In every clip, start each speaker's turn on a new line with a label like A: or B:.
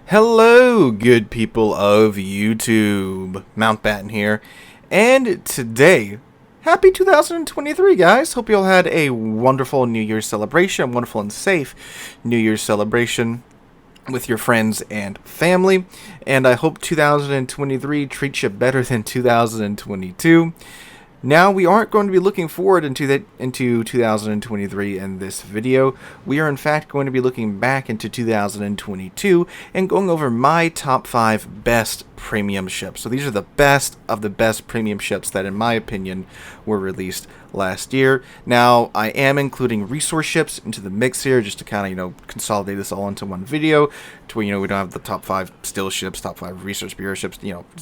A: Hello, good people of YouTube. Mountbatten here, and today, happy 2023, guys. Hope you all had a wonderful New Year's celebration, wonderful and safe New Year's celebration with your friends and family, and I hope 2023 treats you better than 2022. Now, we aren't going to be looking forward into 2023 in this video. We are in fact going to be looking back into 2022 and going over my top 5 best premium ships. So these are the best of the best premium ships that, in my opinion, were released last year. Now, I am including resource ships into the mix here just to kind of, consolidate this all into one video to where, we don't have the top 5 still ships, top 5 research bureau ships,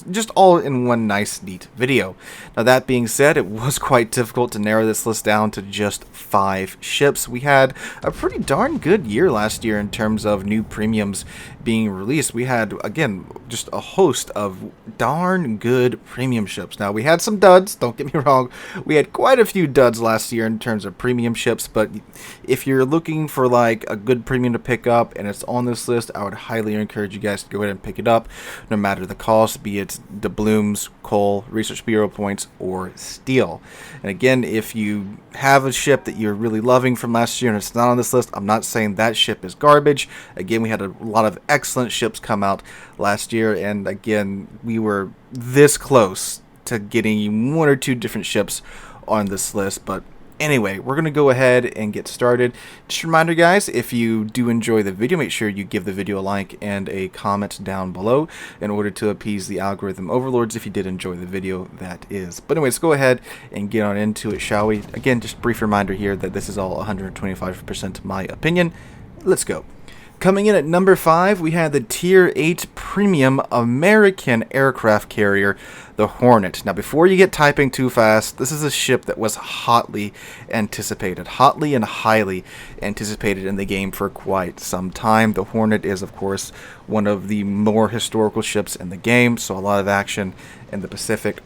A: just all in one nice, neat video. Now, that being said, it was quite difficult to narrow this list down to just 5 ships. We had a pretty darn good year last year in terms of new premiums being released. We had, again, just a host of darn good premium ships. Now, we had some duds, don't get me wrong. We had quite a few duds last year in terms of premium ships, but if you're looking for like a good premium to pick up and it's on this list, I would highly encourage you guys to go ahead and pick it up, no matter the cost, be it doubloons, coal, research bureau points, or steel. And again, if you have a ship that you're really loving from last year and it's not on this list, I'm not saying that ship is garbage. Again, we had a lot of excellent ships come out last year, and again, we were this close to getting 1 or 2 different ships on this list. But anyway, we're going to go ahead and get started. Just a reminder, guys, if you do enjoy the video, make sure you give the video a like and a comment down below in order to appease the algorithm overlords if you did enjoy the video, that is. But anyways, go ahead and get on into it, shall we? Again, just a brief reminder here that this is all 125% my opinion. Let's go. Coming in at number 5, we had the Tier 8 Premium American Aircraft Carrier, the Hornet. Now, before you get typing too fast, this is a ship that was hotly anticipated, hotly and highly anticipated in the game for quite some time. The Hornet is, of course, one of the more historical ships in the game, so a lot of action in the Pacific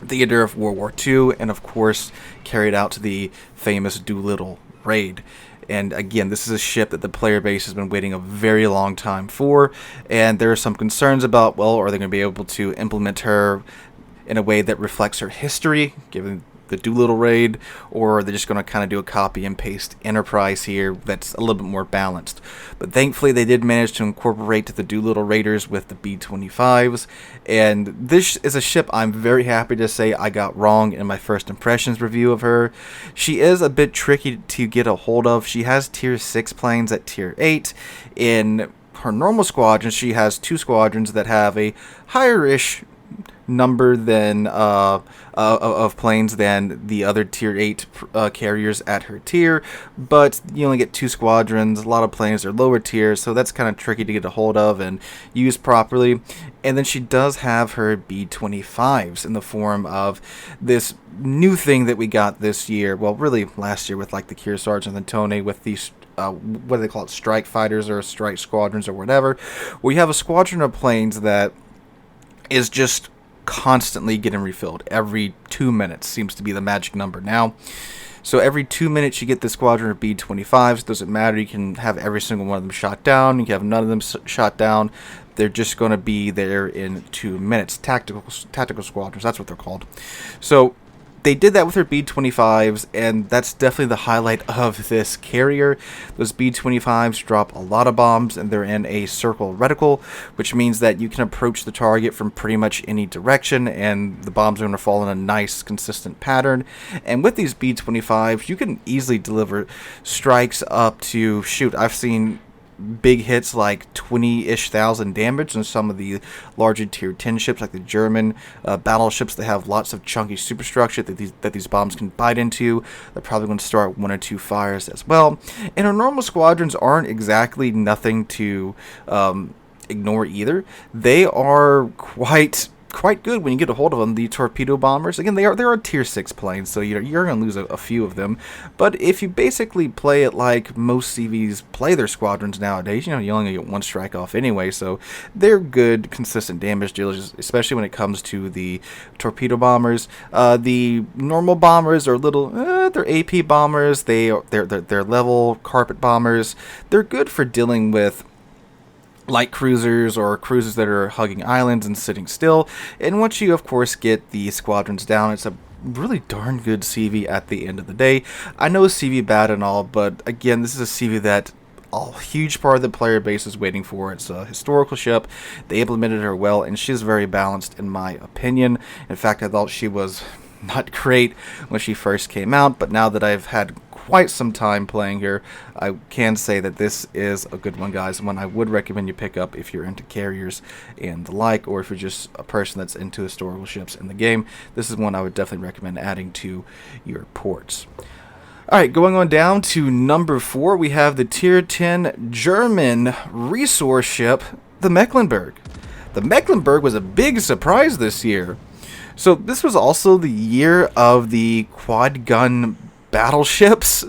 A: theater of World War II, and of course, carried out to the famous Doolittle raid. And again, this is a ship that the player base has been waiting a very long time for, and there are some concerns about, well, are they going to be able to implement her in a way that reflects her history, given the Doolittle raid, or are they just going to kind of do a copy and paste Enterprise here that's a little bit more balanced? But thankfully, they did manage to incorporate the Doolittle raiders with the B-25s, and this is a ship I'm very happy to say I got wrong in my first impressions review of her. She is a bit tricky to get a hold of. She has Tier 6 planes at Tier 8. In her normal squadron, she has 2 squadrons that have a higher-ish number than of planes than the other Tier 8 carriers at her tier, but you only get 2 squadrons. A lot of planes are lower tiers, so that's kind of tricky to get a hold of and use properly. And then she does have her B-25s in the form of this new thing that we got this year, well, really last year, with like the Kearsarge and the Tone, with these what do they call it, strike fighters or strike squadrons or whatever, where you have a squadron of planes that is just constantly getting refilled. Every 2 minutes seems to be the magic number now. So every 2 minutes you get the squadron of B-25s. Doesn't matter, you can have every single one of them shot down, you can have none of them shot down. They're just going to be there in 2 minutes. Tactical squadrons, that's what they're called. So they did that with her B-25s, and that's definitely the highlight of this carrier. Those B-25s drop a lot of bombs, and they're in a circle reticle, which means that you can approach the target from pretty much any direction, and the bombs are going to fall in a nice, consistent pattern. And with these B-25s, you can easily deliver strikes up to, shoot, I've seen big hits like 20-ish thousand damage on some of the larger tier 10 ships, like the German battleships that have lots of chunky superstructure that these bombs can bite into. They're probably going to start 1 or 2 fires as well. And our normal squadrons aren't exactly nothing to ignore either. They are quite good when you get a hold of them. The torpedo bombers, again, they are Tier 6 planes, so you're going to lose a few of them. But if you basically play it like most CVs play their squadrons nowadays, you only get 1 strike off anyway, so they're good, consistent damage dealers, especially when it comes to the torpedo bombers. The normal bombers are little, they're AP bombers, they're level carpet bombers. They're good for dealing with light cruisers or cruisers that are hugging islands and sitting still. And once you, of course, get the squadrons down, it's a really darn good CV at the end of the day. I know CV bad and all, but again, this is a CV that a huge part of the player base is waiting for. It's a historical ship. They implemented her well, and she's very balanced in my opinion. In fact, I thought she was not great when she first came out, but now that I've had quite some time playing her, I can say that this is a good one, guys. One I would recommend you pick up if you're into carriers and the like, or if you're just a person that's into historical ships in the game. This is one I would definitely recommend adding to your ports. Alright, going on down to number 4, we have the Tier 10 German resource ship, the Mecklenburg. The Mecklenburg was a big surprise this year. So this was also the year of the quad gun battleships,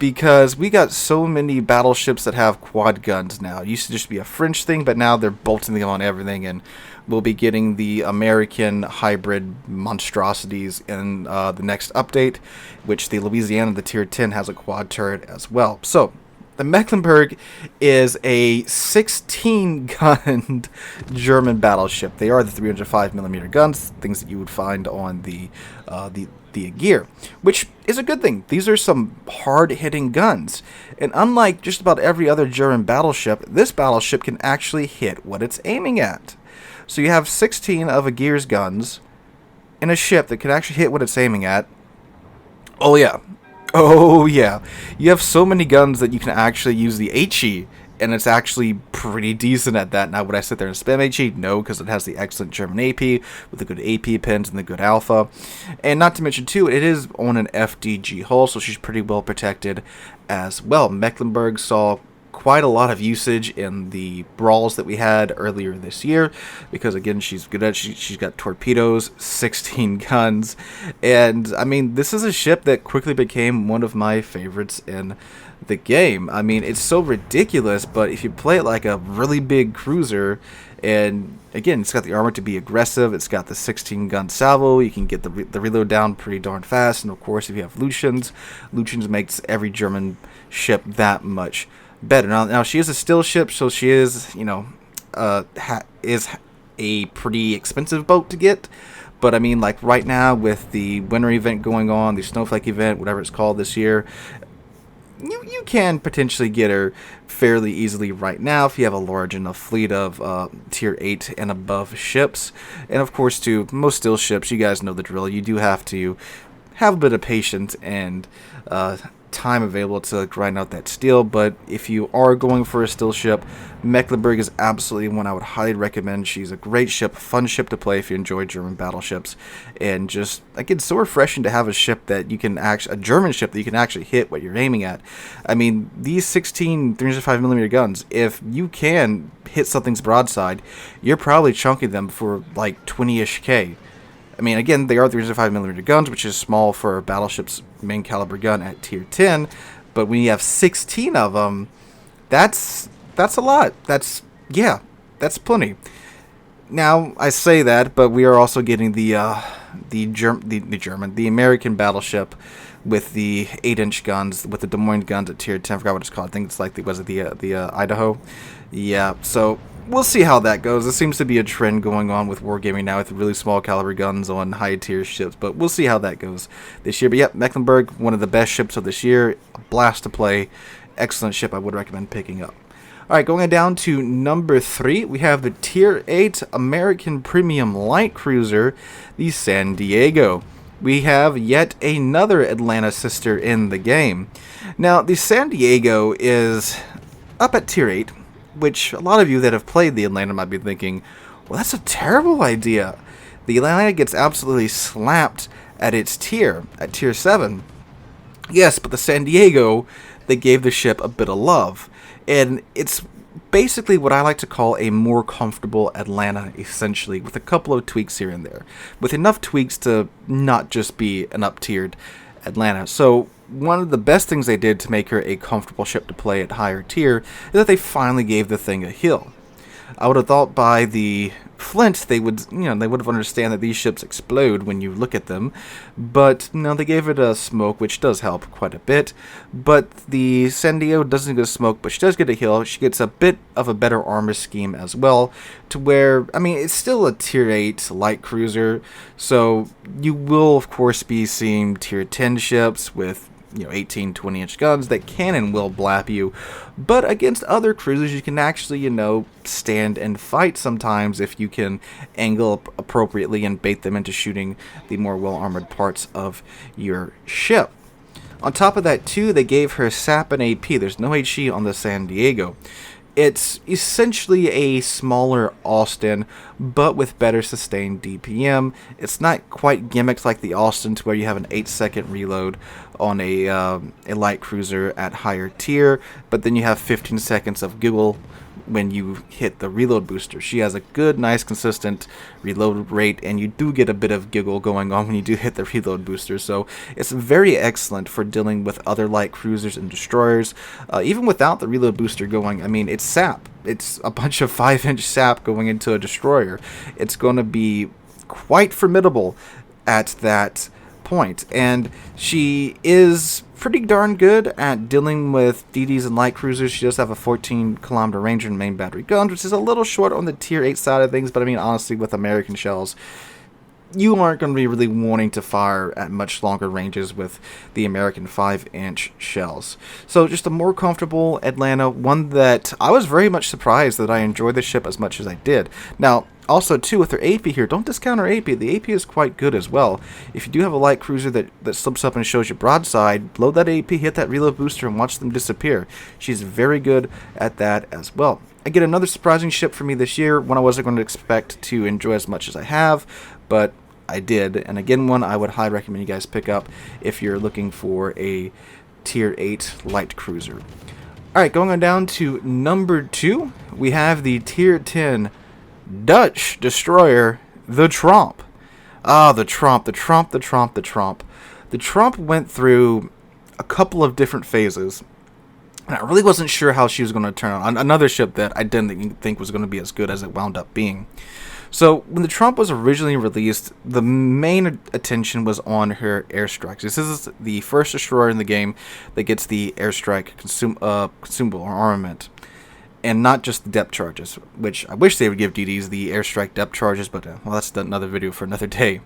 A: because we got so many battleships that have quad guns now. It used to just be a French thing, but now they're bolting them on everything, and we'll be getting the American hybrid monstrosities in the next update, which the Louisiana, the Tier 10, has a quad turret as well. So the Mecklenburg is a 16-gun German battleship. They are the 305mm guns, things that you would find on the gear, which is a good thing. These are some hard-hitting guns, and unlike just about every other German battleship, this battleship can actually hit what it's aiming at. So you have 16 of a gear's guns in a ship that can actually hit what it's aiming at. Oh yeah. Oh yeah. You have so many guns that you can actually use the HE, and it's actually pretty decent at that. Now, would I sit there and spam HE? No, because it has the excellent German AP with the good AP pins and the good alpha. And not to mention, too, it is on an FDG hull, so she's pretty well protected as well. Mecklenburg saw quite a lot of usage in the brawls that we had earlier this year, because again, she's good at she's got torpedoes, 16 guns, and I mean, this is a ship that quickly became one of my favorites in the game. I mean, it's so ridiculous, but if you play it like a really big cruiser, and again, it's got the armor to be aggressive, it's got the 16 gun salvo, you can get the reload down pretty darn fast, and of course, if you have Lucians makes every German ship that much better. Now she is a still ship, so she is, you know, is a pretty expensive boat to get. But I mean, like right now with the winter event going on, the snowflake event, whatever it's called this year, you can potentially get her fairly easily right now if you have a large enough fleet of tier 8 and above ships. And of course, too, most still ships, you guys know the drill. You do have to have a bit of patience and time available to grind out that steel. But if you are going for a still ship, Mecklenburg is absolutely one I would highly recommend. She's a great ship, fun ship to play if you enjoy German battleships, and just again, so refreshing to have a ship that you can actually, a German ship that you can actually hit what you're aiming at. I mean, these 16 305mm guns, if you can hit something's broadside, you're probably chunking them for like 20-ish K. I mean, again, they are 305mm guns, which is small for a battleship's main caliber gun at tier 10. But when you have 16 of them, that's a lot. That's plenty. Now I say that, but we are also getting the American battleship with the 8-inch guns, with the Des Moines guns at tier 10. I forgot what it's called. I think it's like the Idaho. Yeah. So we'll see how that goes. There seems to be a trend going on with wargaming now with really small caliber guns on high tier ships, but we'll see how that goes this year. But yep, Mecklenburg, one of the best ships of this year. A blast to play. Excellent ship I would recommend picking up. Alright, going down to number 3, we have the Tier 8 American Premium Light Cruiser, the San Diego. We have yet another Atlanta sister in the game. Now, the San Diego is up at Tier 8, which a lot of you that have played the Atlanta might be thinking, well, that's a terrible idea. The Atlanta gets absolutely slapped at its tier, at Tier 7. Yes, but the San Diego, they gave the ship a bit of love. And it's basically what I like to call a more comfortable Atlanta, essentially, with a couple of tweaks here and there. With enough tweaks to not just be an up-tiered Atlanta. So one of the best things they did to make her a comfortable ship to play at higher tier is that they finally gave the thing a hill. I would have thought by the Flint, they would have understand that these ships explode when you look at them, but they gave it a smoke, which does help quite a bit. But the San Diego doesn't get a smoke, but she does get a heal. She gets a bit of a better armor scheme as well, to where, I mean, it's still a tier 8 light cruiser, so you will of course be seeing tier 10 ships with 18, 20-inch guns that can and will blap you. But against other cruisers, you can actually, stand and fight sometimes if you can angle appropriately and bait them into shooting the more well-armored parts of your ship. On top of that, too, they gave her SAP and AP. There's no HE on the San Diego. It's essentially a smaller Austin, but with better sustained DPM. It's not quite gimmicked like the Austin, to where you have an 8-second reload on a light cruiser at higher tier, but then you have 15 seconds of giggle when you hit the reload booster. She has a good, nice, consistent reload rate, and you do get a bit of giggle going on when you do hit the reload booster, so it's very excellent for dealing with other light cruisers and destroyers. Even without the reload booster going, I mean, it's SAP. It's a bunch of 5-inch SAP going into a destroyer. It's going to be quite formidable at that point, and she is pretty darn good at dealing with DDs and light cruisers. She does have a 14-kilometer range and main battery guns, which is a little short on the tier 8 side of things, but I mean, honestly, with American shells, you aren't going to be really wanting to fire at much longer ranges with the American 5-inch shells. So just a more comfortable Atlanta, one that I was very much surprised that I enjoyed the ship as much as I did. Now, also, too, with her AP here, don't discount her AP. The AP is quite good as well. If you do have a light cruiser that slips up and shows you broadside, load that AP, hit that reload booster, and watch them disappear. She's very good at that as well. Again, another surprising ship for me this year, one I wasn't going to expect to enjoy as much as I have, but I did. And again, one I would highly recommend you guys pick up if you're looking for a tier 8 light cruiser. Alright, going on down to number 2, we have the tier 10 Dutch destroyer, the Tromp. The Tromp. The Tromp went through a couple of different phases, and I really wasn't sure how she was going to turn out. Another ship that I didn't think was going to be as good as it wound up being. So, when the Tromp was originally released, the main attention was on her airstrikes. This is the first destroyer in the game that gets the airstrike consumable or armament, and not just the depth charges, which I wish they would give DDs the airstrike depth charges, but well, that's another video for another day.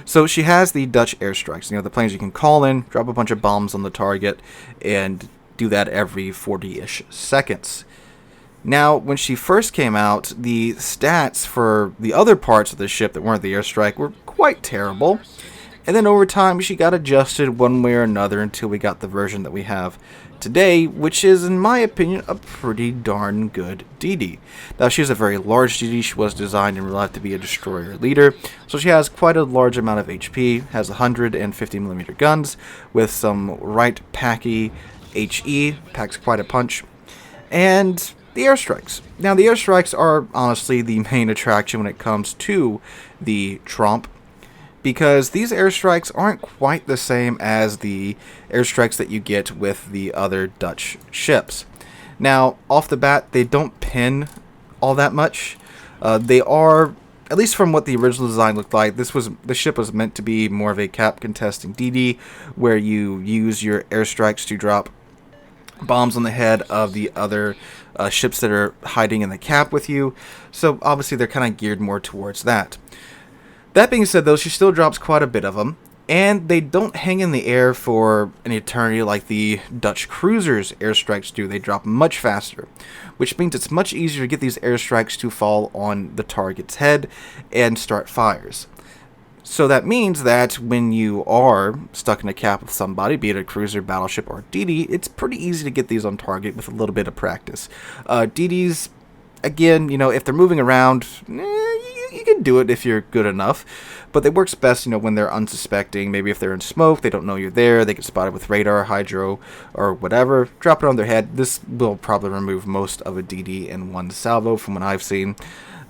A: So she has the Dutch airstrikes, the planes you can call in, drop a bunch of bombs on the target, and do that every 40-ish seconds. Now, when she first came out, the stats for the other parts of the ship that weren't the airstrike were quite terrible, and then over time she got adjusted one way or another until we got the version that we have today, which is, in my opinion, a pretty darn good DD. Now, she is a very large DD. She was designed in real life to be a destroyer leader, so she has quite a large amount of HP, has 150mm guns, with some right packy HE, packs quite a punch, and the airstrikes. Now, the airstrikes are honestly the main attraction when it comes to the Tromp, because these airstrikes aren't quite the same as the airstrikes that you get with the other Dutch ships. Now, off the bat, they don't pin all that much. They are, at least from what the original design looked like, the ship was meant to be more of a cap contesting DD, where you use your airstrikes to drop bombs on the head of the other ships that are hiding in the cap with you. So obviously they're kind of geared more towards that. That being said, though, she still drops quite a bit of them, and they don't hang in the air for an eternity like the Dutch cruisers' airstrikes do. They drop much faster, which means it's much easier to get these airstrikes to fall on the target's head and start fires. So that means that when you are stuck in a cap with somebody, be it a cruiser, battleship, or DD, it's pretty easy to get these on target with a little bit of practice. DDs, again, if they're moving around, you can do it if you're good enough, but it works best, when they're unsuspecting. Maybe if they're in smoke, they don't know you're there, they get spotted with radar, hydro, or whatever, drop it on their head. This will probably remove most of a DD in one salvo from what I've seen,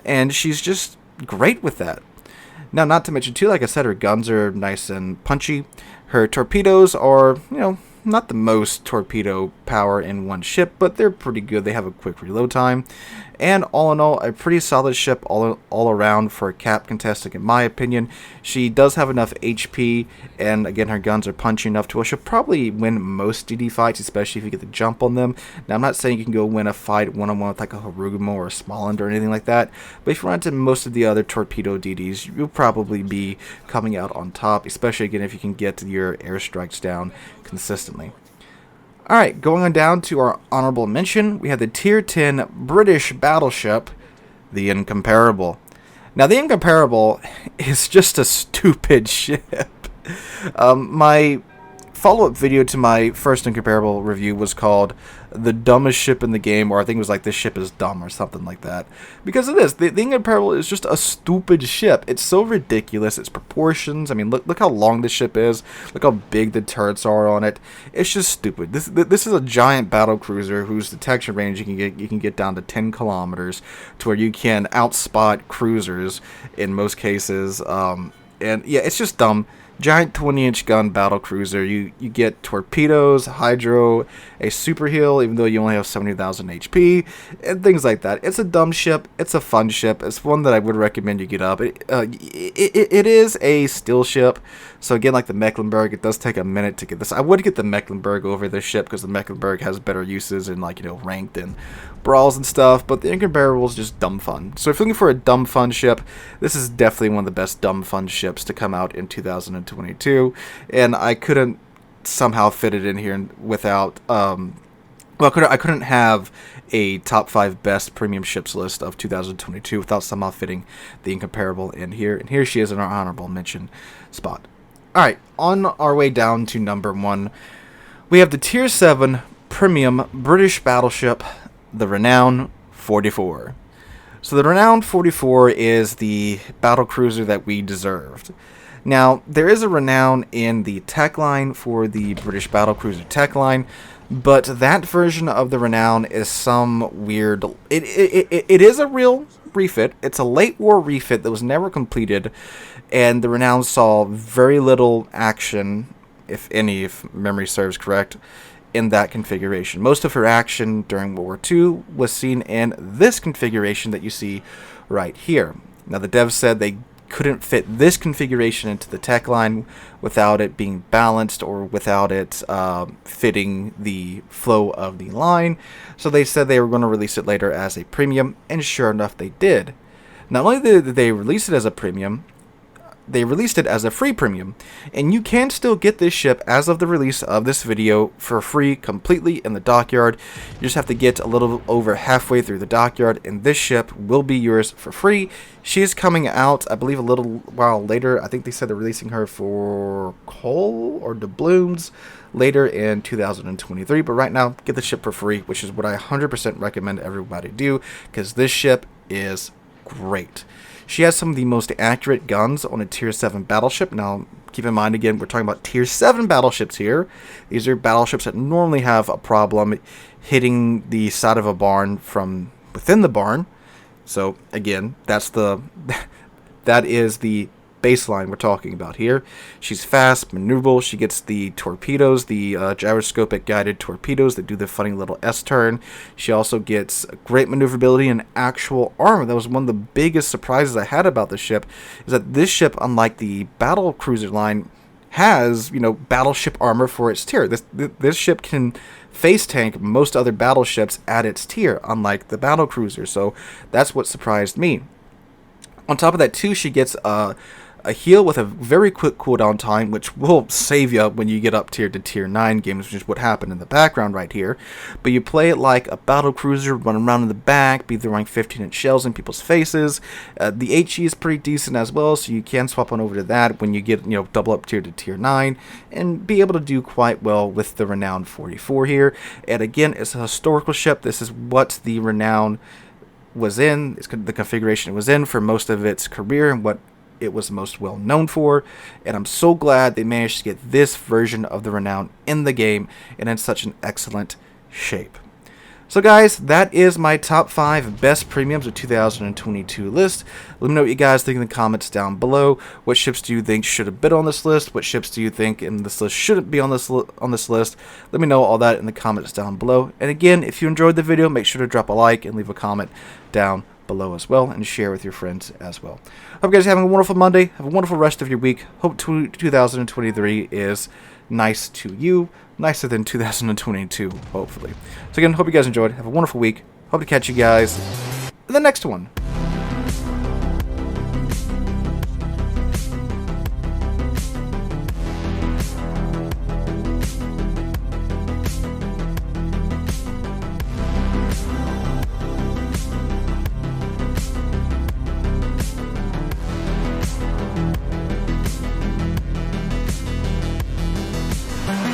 A: and she's just great with that. Now, not to mention, too, like I said, her guns are nice and punchy. Her torpedoes are, not the most torpedo power in one ship, but they're pretty good. They have a quick reload time. And all in all, a pretty solid ship all around for a cap contestant, in my opinion. She does have enough HP, and again, her guns are punchy enough to where she'll probably win most DD fights, especially if you get the jump on them. Now, I'm not saying you can go win a fight one-on-one with like a Harugumo or a Smoland or anything like that, but if you run into most of the other torpedo DDs, you'll probably be coming out on top, especially again if you can get your airstrikes down consistently. Alright, going on down to our honorable mention, we have the Tier 10 British battleship, the Incomparable. Now, the Incomparable is just a stupid ship. My follow-up video to my first Incomparable review was called The Dumbest Ship in the Game, or I think it was like This Ship is Dumb or something like that. Because it is. The Incomparable is just a stupid ship. It's so ridiculous. Its proportions. I mean, look how long this ship is. Look how big the turrets are on it. It's just stupid. This is a giant battle cruiser whose detection range you can get down to 10 kilometers, to where you can outspot cruisers in most cases. And yeah, it's just dumb. Giant 20-inch gun battle cruiser. You get torpedoes, hydro, a super heal, even though you only have 70,000 HP, and things like that. It's a dumb ship. It's a fun ship. It's one that I would recommend you get up. It is a steel ship, so again, like the Mecklenburg, it does take a minute to get this. I would get the Mecklenburg over this ship because the Mecklenburg has better uses in, like, ranked and brawls and stuff, but the Incomparable is just dumb fun. So if you're looking for a dumb fun ship, this is definitely one of the best dumb fun ships to come out in 2022, and I couldn't somehow fit it in here without, I couldn't have a top 5 best premium ships list of 2022 without somehow fitting the Incomparable in here, and here she is in our honorable mention spot. Alright, on our way down to number 1, we have the Tier 7 premium British battleship, the Renown 44. So the Renown 44 is the battle cruiser that we deserved. Now, there is a Renown in the tech line for the British battle cruiser tech line, but that version of the Renown is some weird... It is a real refit. It's a late war refit that was never completed, and the Renown saw very little action, if any, if memory serves correct, in that configuration. Most of her action during World War II was seen in this configuration that you see right here. Now, the devs said they couldn't fit this configuration into the tech line without it being balanced or without it fitting the flow of the line, so they said they were going to release it later as a premium, and sure enough they did. Not only did they release it as a premium, they released it as a free premium, and you can still get this ship as of the release of this video for free completely in the dockyard. You just have to get a little over halfway through the dockyard, and this ship will be yours for free. She is coming out, I believe, a little while later. I think they said they're releasing her for coal or doubloons later in 2023, but right now, get the ship for free, which is what I 100% recommend everybody do, because this ship is great. She has some of the most accurate guns on a Tier 7 battleship. Now, keep in mind, again, we're talking about Tier 7 battleships here. These are battleships that normally have a problem hitting the side of a barn from within the barn. So, again, that is the baseline we're talking about here. She's fast, maneuverable. She gets the torpedoes, the gyroscopic guided torpedoes that do the funny little S-turn. She also gets great maneuverability and actual armor. That was one of the biggest surprises I had about the ship, is that this ship, unlike the battle cruiser line, has, battleship armor for its tier. This ship can face tank most other battleships at its tier, unlike the battle cruiser. So that's what surprised me. On top of that, too, she gets a heal with a very quick cooldown time, which will save you when you get up tier to tier 9 games, which is what happened in the background right here. But you play it like a battle cruiser, run around in the back, be throwing 15-inch shells in people's faces. The HE is pretty decent as well, so you can swap on over to that when you get, double up tier to tier 9, and be able to do quite well with the Renown 44 here. And again, it's a historical ship. This is what the Renown was in, the configuration it was in for most of its career, and what it was most well known for, and I'm so glad they managed to get this version of the Renown in the game and in such an excellent shape. So guys, that is my top 5 best premiums of 2022 list. Let me know what you guys think in the comments down below. What ships do you think should have been on this list? What ships do you think in this list shouldn't be on this list? Let me know all that in the comments down below. And again, if you enjoyed the video, make sure to drop a like and leave a comment down below as well, and share with your friends as well. Hope you guys are having a wonderful Monday. Have a wonderful rest of your week. Hope 2023 is nice to you, nicer than 2022, hopefully. So again, hope you guys enjoyed. Have a wonderful week. Hope to catch you guys in the next one.